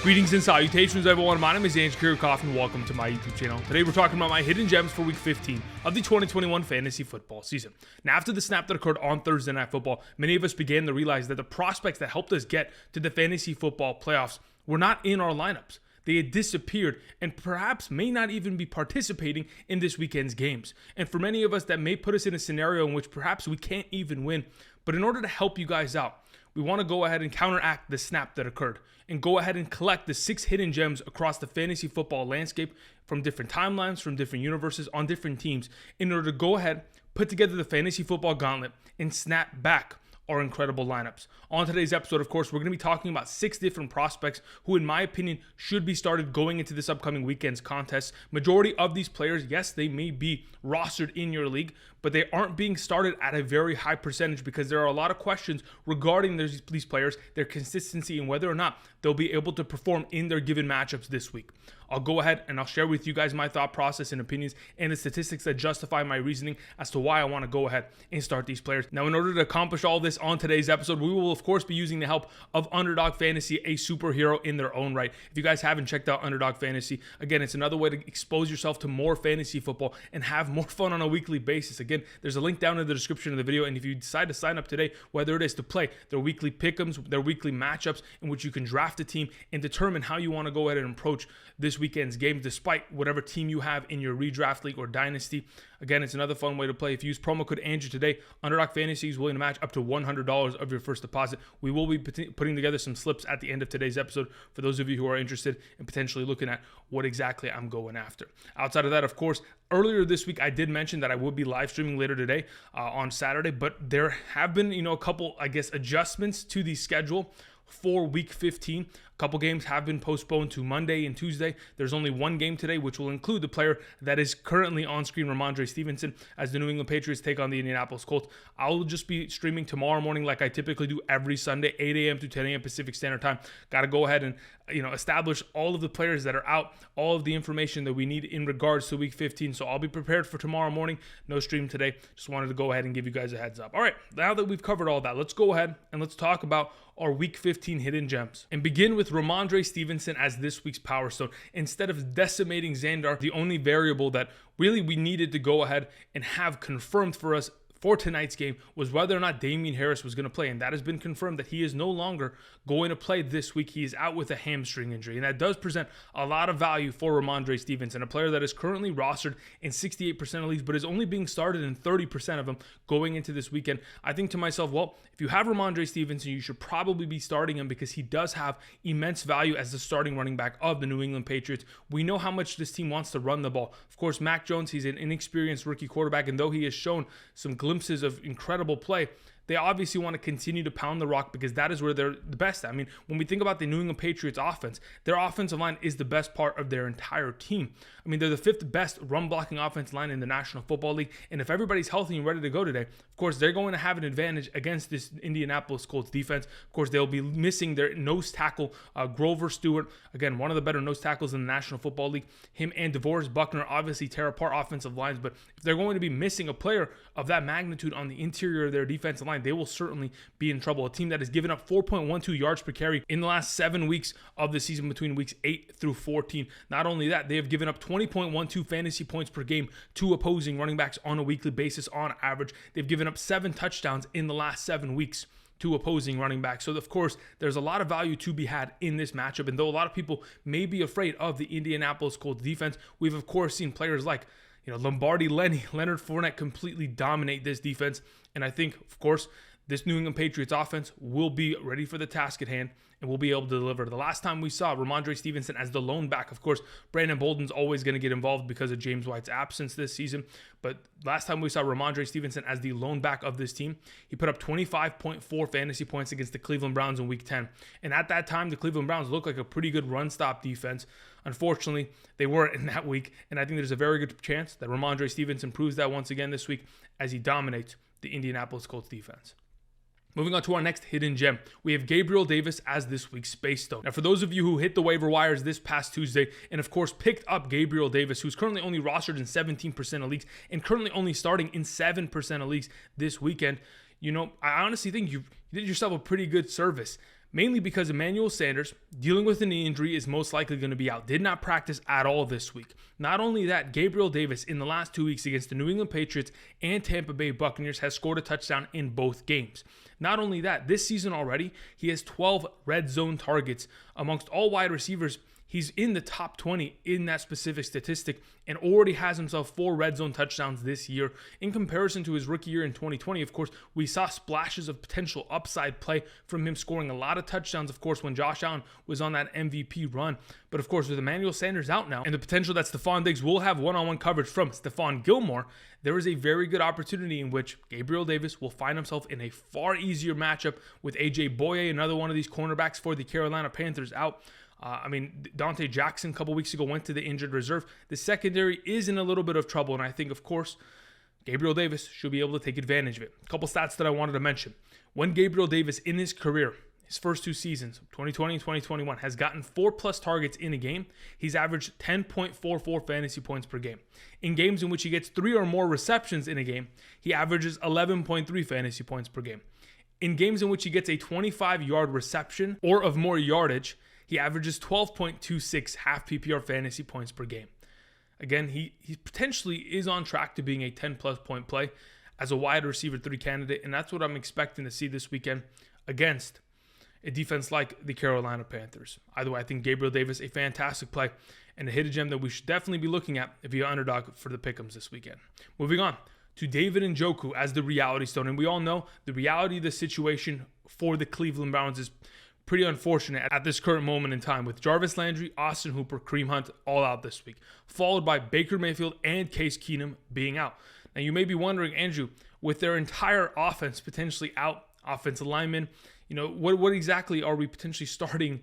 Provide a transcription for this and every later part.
Greetings and salutations, everyone. My name is Njoku, and welcome to my YouTube channel. Today, we're talking about my hidden gems for Week 15 of the 2021 fantasy football season. Now, after the snap that occurred on Thursday Night Football, many of us began to realize that the prospects that helped us get to the fantasy football playoffs were not in our lineups. They had disappeared and perhaps may not even be participating in this weekend's games. And for many of us, that may put us in a scenario in which perhaps we can't even win. But in order to help you guys out, we want to go ahead and counteract the snap that occurred and go ahead and collect the 6 hidden gems across the fantasy football landscape from different timelines, from different universes, on different teams, in order to go ahead, put together the fantasy football gauntlet and snap back our incredible lineups. On today's episode, of course, we're going to be talking about 6 different prospects who, in my opinion, should be started going into this upcoming weekend's contest. Majority of these players, yes, they may be rostered in your league, but they aren't being started at a very high percentage because there are a lot of questions regarding these players, their consistency, and whether or not they'll be able to perform in their given matchups this week. I'll go ahead and I'll share with you guys my thought process and opinions and the statistics that justify my reasoning as to why I want to go ahead and start these players. Now, in order to accomplish all this on today's episode, we will, of course, be using the help of Underdog Fantasy, a superhero in their own right. If you guys haven't checked out Underdog Fantasy, again, it's another way to expose yourself to more fantasy football and have more fun on a weekly basis. Again, there's a link down in the description of the video, and if you decide to sign up today, whether it is to play their weekly pick'ems, their weekly matchups, in which you can draft a team and determine how you want to go ahead and approach this weekend's game, despite whatever team you have in your redraft league or dynasty. Again, it's another fun way to play. If you use promo code Andrew today, Underdog Fantasy is willing to match up to $100 of your first deposit. We will be putting together some slips at the end of today's episode for those of you who are interested in potentially looking at what exactly I'm going after. Outside of that, of course, earlier this week, I did mention that I would be live streaming later today on Saturday, but there have been, a couple, adjustments to the schedule for Week 15. A couple games have been postponed to Monday and Tuesday. There's only one game today, which will include the player that is currently on screen, Rhamondre Stevenson, as the New England Patriots take on the Indianapolis Colts. I'll just be streaming tomorrow morning like I typically do every Sunday, 8 a.m. to 10 a.m. Pacific Standard Time. Got to go ahead and establish all of the players that are out, all of the information that we need in regards to Week 15. So I'll be prepared for tomorrow morning. No stream today. Just wanted to go ahead and give you guys a heads up. All right, now that we've covered all that, let's go ahead and let's talk about our Week 15 hidden gems and begin with Rhamondre Stevenson as this week's Power Stone. Instead of decimating Xandar, the only variable that really we needed to go ahead and have confirmed for us for tonight's game was whether or not Damien Harris was going to play, and that has been confirmed that he is no longer going to play this week. He is out with a hamstring injury, and that does present a lot of value for Rhamondre Stevenson, a player that is currently rostered in 68% of leagues, but is only being started in 30% of them going into this weekend. I think to myself, well, if you have Rhamondre Stevenson, you should probably be starting him because he does have immense value as the starting running back of the New England Patriots. We know how much this team wants to run the ball. Of course, Mac Jones, he's an inexperienced rookie quarterback, and though he has shown some glimpses of incredible play, they obviously want to continue to pound the rock because that is where they're the best. I mean, when we think about the New England Patriots offense, their offensive line is the best part of their entire team. I mean, they're the 5th best run blocking offensive line in the National Football League. And if everybody's healthy and ready to go today, of course, they're going to have an advantage against this Indianapolis Colts defense. Of course, they'll be missing their nose tackle, Grover Stewart. Again, one of the better nose tackles in the National Football League. Him and DeVante Parker obviously tear apart offensive lines. But if they're going to be missing a player of that magnitude on the interior of their defensive line, they will certainly be in trouble. A team that has given up 4.12 yards per carry in the last 7 weeks of the season between weeks 8 through 14. Not only that, they have given up 20.12 fantasy points per game to opposing running backs on a weekly basis on average. They've given up 7 touchdowns in the last 7 weeks to opposing running backs. So, of course, there's a lot of value to be had in this matchup. And though a lot of people may be afraid of the Indianapolis Colts defense, we've, of course, seen players like Lombardi, Leonard Fournette completely dominate this defense. And I think, of course, this New England Patriots offense will be ready for the task at hand and will be able to deliver. The last time we saw Rhamondre Stevenson as the lone back, of course, Brandon Bolden's always going to get involved because of James White's absence this season. But last time we saw Rhamondre Stevenson as the lone back of this team, he put up 25.4 fantasy points against the Cleveland Browns in Week 10. And at that time, the Cleveland Browns looked like a pretty good run-stop defense. Unfortunately, they weren't in that week. And I think there's a very good chance that Rhamondre Stevenson proves that once again this week as he dominates the Indianapolis Colts defense. Moving on to our next hidden gem, we have Gabriel Davis as this week's Space Stone. Now, for those of you who hit the waiver wires this past Tuesday and, of course, picked up Gabriel Davis, who's currently only rostered in 17% of leagues and currently only starting in 7% of leagues this weekend, I honestly think you did yourself a pretty good service. mainly because Emmanuel Sanders, dealing with a knee injury, is most likely going to be out. Did not practice at all this week. Not only that, Gabriel Davis in the last 2 weeks against the New England Patriots and Tampa Bay Buccaneers has scored a touchdown in both games. Not only that, this season already, he has 12 red zone targets amongst all wide receivers. He's in the top 20 in that specific statistic and already has himself 4 red zone touchdowns this year. In comparison to his rookie year in 2020, of course, we saw splashes of potential upside play from him scoring a lot of touchdowns, of course, when Josh Allen was on that MVP run. But of course, with Emmanuel Sanders out now and the potential that Stephon Diggs will have one-on-one coverage from Stephon Gilmore, there is a very good opportunity in which Gabriel Davis will find himself in a far easier matchup with AJ Boye, another one of these cornerbacks for the Carolina Panthers, out. Dante Jackson a couple weeks ago went to the injured reserve. The secondary is in a little bit of trouble, and I think, of course, Gabriel Davis should be able to take advantage of it. A couple stats that I wanted to mention. When Gabriel Davis in his career, his first 2 seasons, 2020 and 2021, has gotten 4+ targets in a game, he's averaged 10.44 fantasy points per game. In games in which he gets 3 or more receptions in a game, he averages 11.3 fantasy points per game. In games in which he gets a 25-yard reception or of more yardage, he averages 12.26 half PPR fantasy points per game. Again, he potentially is on track to being a 10+ point play as a wide receiver 3 candidate, and that's what I'm expecting to see this weekend against a defense like the Carolina Panthers. Either way, I think Gabriel Davis, a fantastic play and a hidden gem that we should definitely be looking at via Underdog for the pick'ems this weekend. Moving on to David Njoku as the reality stone, and we all know the reality of the situation for the Cleveland Browns is pretty unfortunate at this current moment in time, with Jarvis Landry, Austin Hooper, Kareem Hunt all out this week, followed by Baker Mayfield and Case Keenum being out. Now you may be wondering, Andrew, with their entire offense potentially out, offensive linemen, what exactly are we potentially starting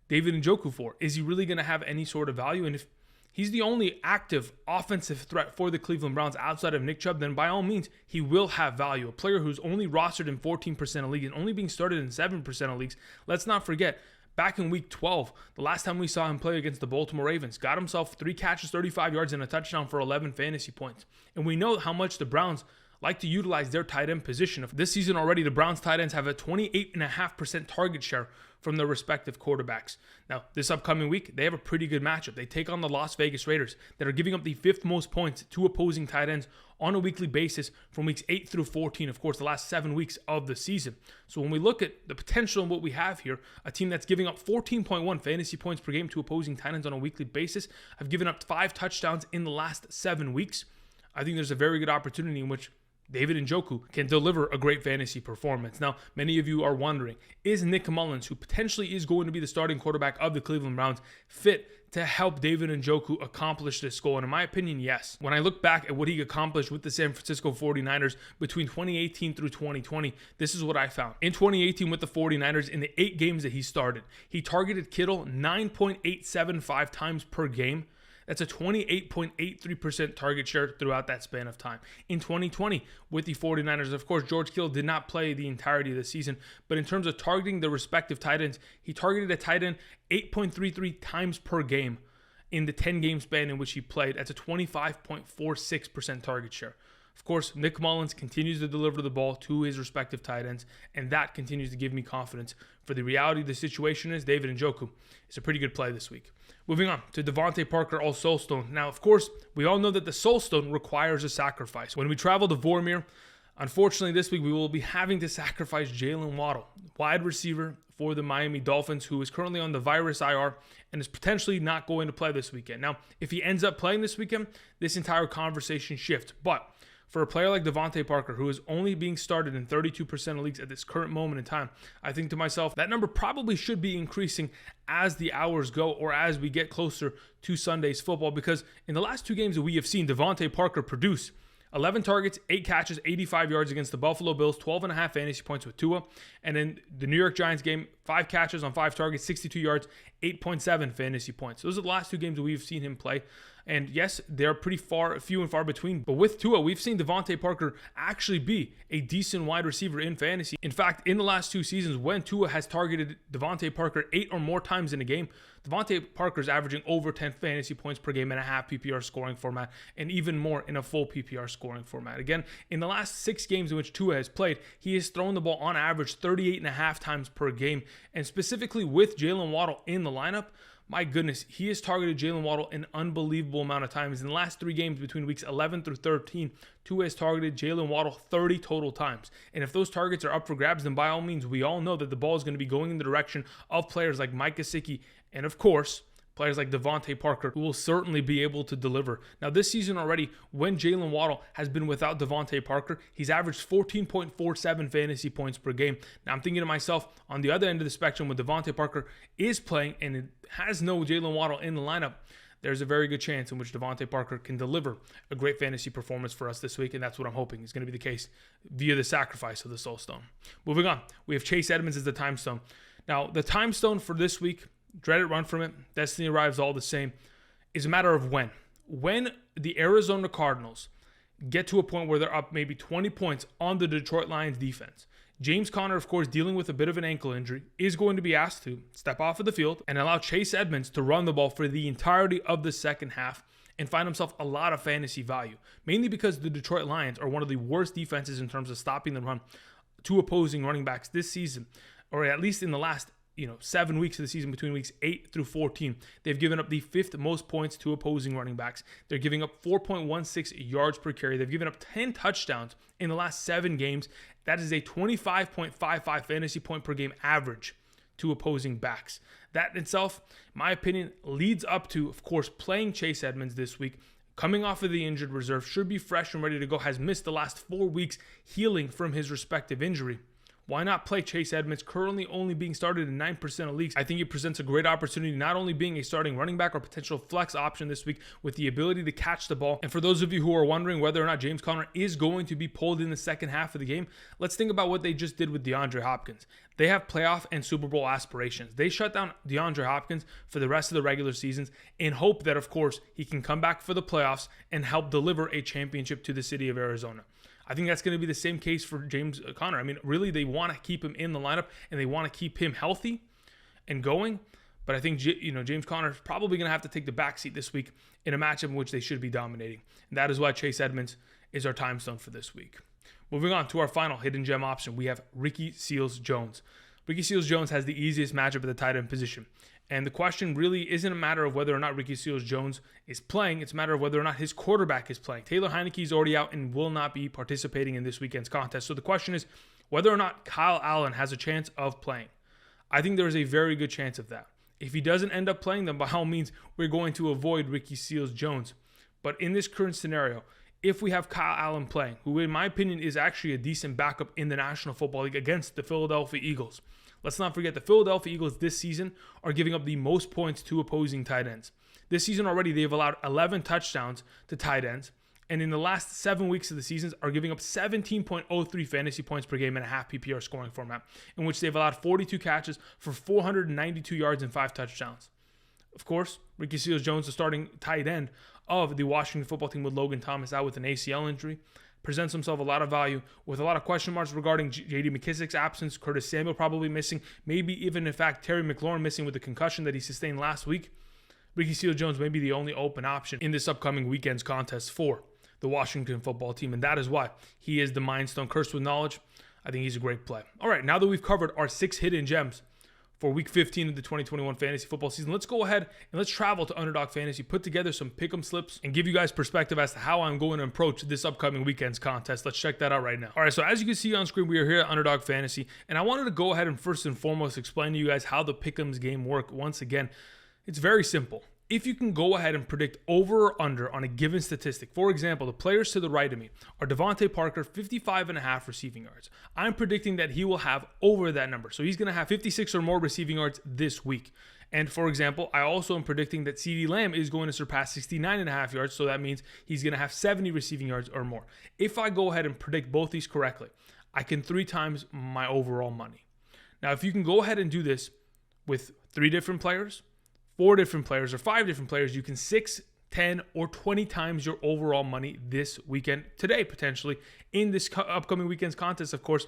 David Njoku for? Is he really going to have any sort of value? And if he's the only active offensive threat for the Cleveland Browns outside of Nick Chubb, then by all means, he will have value. A player who's only rostered in 14% of leagues and only being started in 7% of leagues. Let's not forget, back in week 12, the last time we saw him play against the Baltimore Ravens, got himself 3 catches, 35 yards, and a touchdown for 11 fantasy points. And we know how much the Browns like to utilize their tight end position. This season already, the Browns tight ends have a 28.5% target share from their respective quarterbacks. Now, this upcoming week, they have a pretty good matchup. They take on the Las Vegas Raiders that are giving up the 5th most points to opposing tight ends on a weekly basis from weeks 8 through 14, of course, the last 7 weeks of the season. So when we look at the potential of what we have here, a team that's giving up 14.1 fantasy points per game to opposing tight ends on a weekly basis, have given up 5 touchdowns in the last 7 weeks. I think there's a very good opportunity in which David Njoku can deliver a great fantasy performance. Now, many of you are wondering, is Nick Mullins, who potentially is going to be the starting quarterback of the Cleveland Browns, fit to help David Njoku accomplish this goal? And in my opinion, yes. When I look back at what he accomplished with the San Francisco 49ers between 2018 through 2020, this is what I found. In 2018 with the 49ers, in the 8 games that he started, he targeted Kittle 9.875 times per game. That's a 28.83% target share throughout that span of time. In 2020, with the 49ers, of course, George Kittle did not play the entirety of the season, but in terms of targeting the respective tight ends, he targeted a tight end 8.33 times per game in the 10-game span in which he played. That's a 25.46% target share. Of course, Nick Mullins continues to deliver the ball to his respective tight ends, and that continues to give me confidence for the reality of the situation is David Njoku is a pretty good play this week. Moving on to DeVante Parker, all Soulstone. Now, of course, we all know that the Soulstone requires a sacrifice. When we travel to Vormir, unfortunately this week we will be having to sacrifice Jalen Waddle, wide receiver for the Miami Dolphins, who is currently on the virus IR and is potentially not going to play this weekend. Now, if he ends up playing this weekend, this entire conversation shifts. But for a player like DeVante Parker, who is only being started in 32% of leagues at this current moment in time, I think to myself, that number probably should be increasing as the hours go or as we get closer to Sunday's football, because in the last 2 games that we have seen DeVante Parker produce 11 targets, 8 catches, 85 yards against the Buffalo Bills, 12.5 fantasy points with Tua. And in the New York Giants game, 5 catches on 5 targets, 62 yards, 8.7 fantasy points. Those are the last 2 games that we've seen him play. And yes, they're pretty few and far between. But with Tua, we've seen DeVante Parker actually be a decent wide receiver in fantasy. In fact, in the last 2 seasons, when Tua has targeted DeVante Parker 8 or more times in a game, DeVante Parker's averaging over 10 fantasy points per game in a half PPR scoring format, and even more in a full PPR scoring format. Again, in the last 6 games in which Tua has played, he has thrown the ball on average 38.5 times per game. And specifically with Jalen Waddle in the lineup, my goodness, he has targeted Jalen Waddle an unbelievable amount of times. In the last 3 games between weeks 11 through 13, Tua has targeted Jalen Waddle 30 total times. And if those targets are up for grabs, then by all means, we all know that the ball is going to be going in the direction of players like Mike Gesicki and, of course, players like DeVante Parker, who will certainly be able to deliver. Now, this season already, when Jalen Waddle has been without DeVante Parker, he's averaged 14.47 fantasy points per game. Now, I'm thinking to myself, on the other end of the spectrum, when DeVante Parker is playing and it has no Jalen Waddle in the lineup, there's a very good chance in which DeVante Parker can deliver a great fantasy performance for us this week, and that's what I'm hoping is going to be the case via the sacrifice of the Soul Stone. Moving on, we have Chase Edmonds as the Time Stone. Now, the Time Stone for this week, dread it, run from it, destiny arrives all the same, is a matter of when. When the Arizona Cardinals get to a point where they're up maybe 20 points on the Detroit Lions defense, James Conner, of course, dealing with a bit of an ankle injury, is going to be asked to step off of the field and allow Chase Edmonds to run the ball for the entirety of the second half and find himself a lot of fantasy value, mainly because the Detroit Lions are one of the worst defenses in terms of stopping the run to opposing running backs this season, or at least in the last 7 weeks of the season, between weeks 8 through 14, they've given up the 5th most points to opposing running backs. They're giving up 4.16 yards per carry. They've given up 10 touchdowns in the last 7 games. That is a 25.55 fantasy point per game average to opposing backs. That in itself, in my opinion, leads up to, of course, playing Chase Edmonds this week. Coming off of the injured reserve, should be fresh and ready to go, has missed the last 4 weeks healing from his respective injury. Why not play Chase Edmonds, currently only being started in 9% of leagues? I think it presents a great opportunity, not only being a starting running back or potential flex option this week with the ability to catch the ball. And for those of you who are wondering whether or not James Conner is going to be pulled in the second half of the game, let's think about what they just did with DeAndre Hopkins. They have playoff and Super Bowl aspirations. They shut down DeAndre Hopkins for the rest of the regular seasons in hope that, of course, he can come back for the playoffs and help deliver a championship to the city of Arizona. I think that's going to be the same case for James Conner. I mean, really, they want to keep him in the lineup and they want to keep him healthy and going. But I think James Conner is probably going to have to take the backseat this week in a matchup in which they should be dominating. And that is why Chase Edmonds is our time stone for this week. Moving on to our final hidden gem option, we have Ricky Seals-Jones. Ricky Seals-Jones has the easiest matchup at the tight end position. And the question really isn't a matter of whether or not Ricky Seals-Jones is playing. It's a matter of whether or not his quarterback is playing. Taylor Heinicke is already out and will not be participating in this weekend's contest. So the question is whether or not Kyle Allen has a chance of playing. I think there is a very good chance of that. If he doesn't end up playing, then by all means, we're going to avoid Ricky Seals-Jones. But in this current scenario, if we have Kyle Allen playing, who in my opinion is actually a decent backup in the National Football League against the Philadelphia Eagles, let's not forget the Philadelphia Eagles this season are giving up the most points to opposing tight ends. This season already, they've allowed 11 touchdowns to tight ends, and in the last 7 weeks of the season are giving up 17.03 fantasy points per game in a half PPR scoring format, in which they've allowed 42 catches for 492 yards and 5 touchdowns. Of course, Ricky Seals-Jones, the starting tight end of the Washington football team with Logan Thomas out with an ACL injury, presents himself a lot of value with a lot of question marks regarding J.D. McKissick's absence, Curtis Samuel probably missing, maybe even, in fact, Terry McLaurin missing with the concussion that he sustained last week. Ricky Seals-Jones may be the only open option in this upcoming weekend's contest for the Washington football team, and that is why he is the Mind Stone cursed with knowledge. I think he's a great play. All right, now that we've covered our 6 hidden gems for Week 15 of the 2021 fantasy football season, let's go ahead and let's travel to Underdog Fantasy, put together some pick'em slips, and give you guys perspective as to how I'm going to approach this upcoming weekend's contest. Let's check that out right now. All right, so as you can see on screen, we are here at Underdog Fantasy, and I wanted to go ahead and first and foremost explain to you guys how the pick'ems game work. Once again, it's very simple. If you can go ahead and predict over or under on a given statistic, for example, the players to the right of me are DeVante Parker, 55.5 receiving yards. I'm predicting that he will have over that number. So he's going to have 56 or more receiving yards this week. And for example, I also am predicting that CeeDee Lamb is going to surpass 69.5 yards. So that means he's going to have 70 receiving yards or more. If I go ahead and predict both these correctly, I can 3 times my overall money. Now, if you can go ahead and do this with 3 different players, 4 different players, or 5 different players, you can 6 10 or 20 times your overall money this weekend, today potentially, in this upcoming weekend's contest. Of course,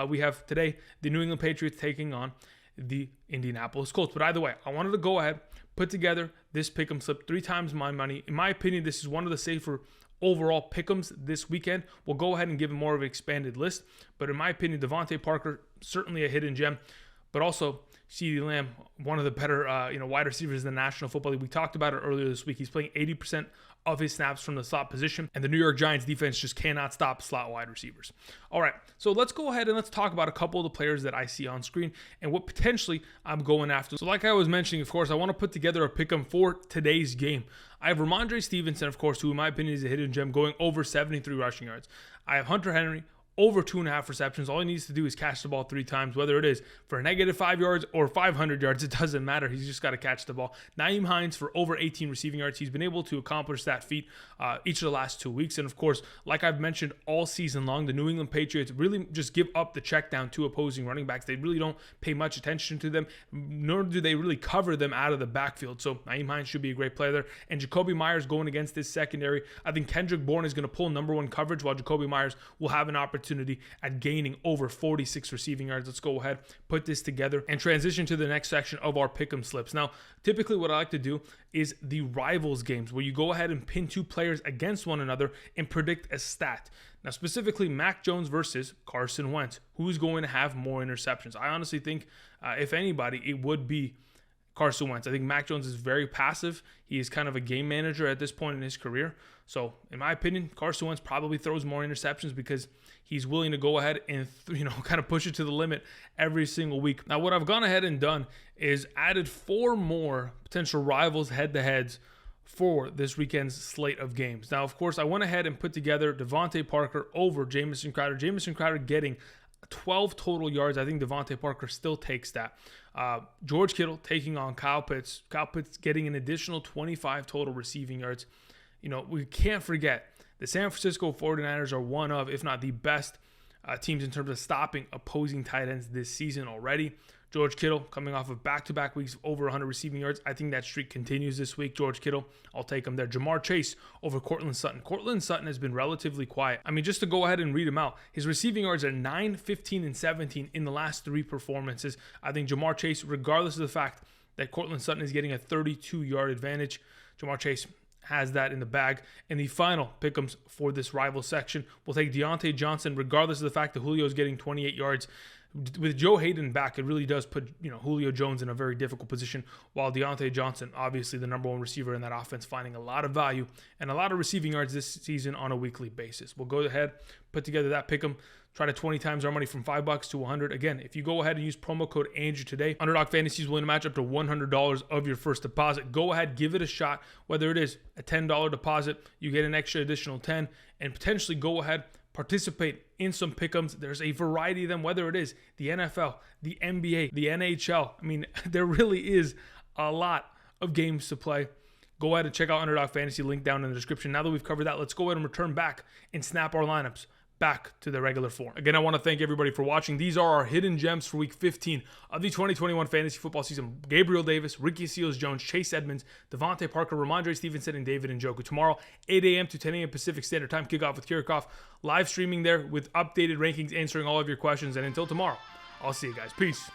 we have today the New England Patriots taking on the Indianapolis Colts. But either way, I wanted to go ahead, put together this pick'em slip, 3 times my money. In my opinion, this is one of the safer overall pick'ems this weekend. We'll go ahead and give more of an expanded list. But in my opinion, DeVante Parker, certainly a hidden gem. But also, CeeDee Lamb, one of the better wide receivers in the National Football League. We talked about it earlier this week. He's playing 80% of his snaps from the slot position, and the New York Giants defense just cannot stop slot wide receivers. All right, so let's go ahead and let's talk about a couple of the players that I see on screen and what potentially I'm going after. So like I was mentioning, of course, I want to put together a pick'em for today's game. I have Rhamondre Stevenson, of course, who in my opinion is a hidden gem, going over 73 rushing yards. I have Hunter Henry, over 2.5 receptions. All he needs to do is catch the ball 3 times, whether it is for a -5 yards or 500 yards. It doesn't matter. He's just got to catch the ball. Nyheim Hines for over 18 receiving yards. He's been able to accomplish that feat each of the last 2 weeks. And of course, like I've mentioned all season long, the New England Patriots really just give up the check down to opposing running backs. They really don't pay much attention to them, nor do they really cover them out of the backfield. So Nyheim Hines should be a great player there. And Jacoby Myers going against this secondary. I think Kendrick Bourne is going to pull #1 coverage, while Jacoby Myers will have an opportunity at gaining over 46 receiving yards. Let's go ahead, put this together, and transition to the next section of our pick'em slips. Now, typically what I like to do is the rivals games, where you go ahead and pin 2 players against one another and predict a stat. Now, specifically, Mac Jones versus Carson Wentz. Who's going to have more interceptions? I honestly think, if anybody, it would be Carson Wentz. I think Mac Jones is very passive. He is kind of a game manager at this point in his career. So, in my opinion, Carson Wentz probably throws more interceptions because he's willing to go ahead and, kind of push it to the limit every single week. Now, what I've gone ahead and done is added 4 more potential rivals head-to-heads for this weekend's slate of games. Now, of course, I went ahead and put together DeVante Parker over Jamison Crowder. Jamison Crowder getting 12 total yards. I think DeVante Parker still takes that. George Kittle taking on Kyle Pitts. Kyle Pitts getting an additional 25 total receiving yards. We can't forget the San Francisco 49ers are one of, if not the best teams in terms of stopping opposing tight ends this season already. George Kittle coming off of back-to-back weeks of over 100 receiving yards. I think that streak continues this week. George Kittle, I'll take him there. Jamar Chase over Courtland Sutton. Courtland Sutton has been relatively quiet. I mean, just to go ahead and read him out, his receiving yards are 9, 15, and 17 in the last 3 performances. I think Jamar Chase, regardless of the fact that Courtland Sutton is getting a 32-yard advantage, Jamar Chase has that in the bag. And the final pick'ems for this rival section, we'll take Deontay Johnson, regardless of the fact that Julio is getting 28 yards. With Joe Hayden back, it really does put Julio Jones in a very difficult position, while Deontay Johnson, obviously the #1 receiver in that offense, finding a lot of value and a lot of receiving yards this season on a weekly basis. We'll go ahead, put together that pick'em, try to 20 times our money from $5 to 100. Again, if you go ahead and use promo code Andrew today, Underdog Fantasy is willing to match up to $100 of your first deposit. Go ahead, give it a shot. Whether it is a $10 deposit, you get an extra additional 10, and potentially go ahead, participate in some pick'ems. There's a variety of them, whether it is the NFL, the NBA, the NHL. I mean, there really is a lot of games to play. Go ahead and check out Underdog Fantasy, link down in the description. Now that we've covered that, let's go ahead and return back and snap our lineups back to the regular form. Again, I want to thank everybody for watching. These are our hidden gems for week 15 of the 2021 fantasy football season. Gabriel Davis, Ricky Seals-Jones, Chase Edmonds, DeVante Parker, Rhamondre Stevenson, and David Njoku. Tomorrow, 8 a.m. to 10 a.m. Pacific Standard Time, kickoff with Kirikoff. Live streaming there with updated rankings, answering all of your questions. And until tomorrow, I'll see you guys. Peace.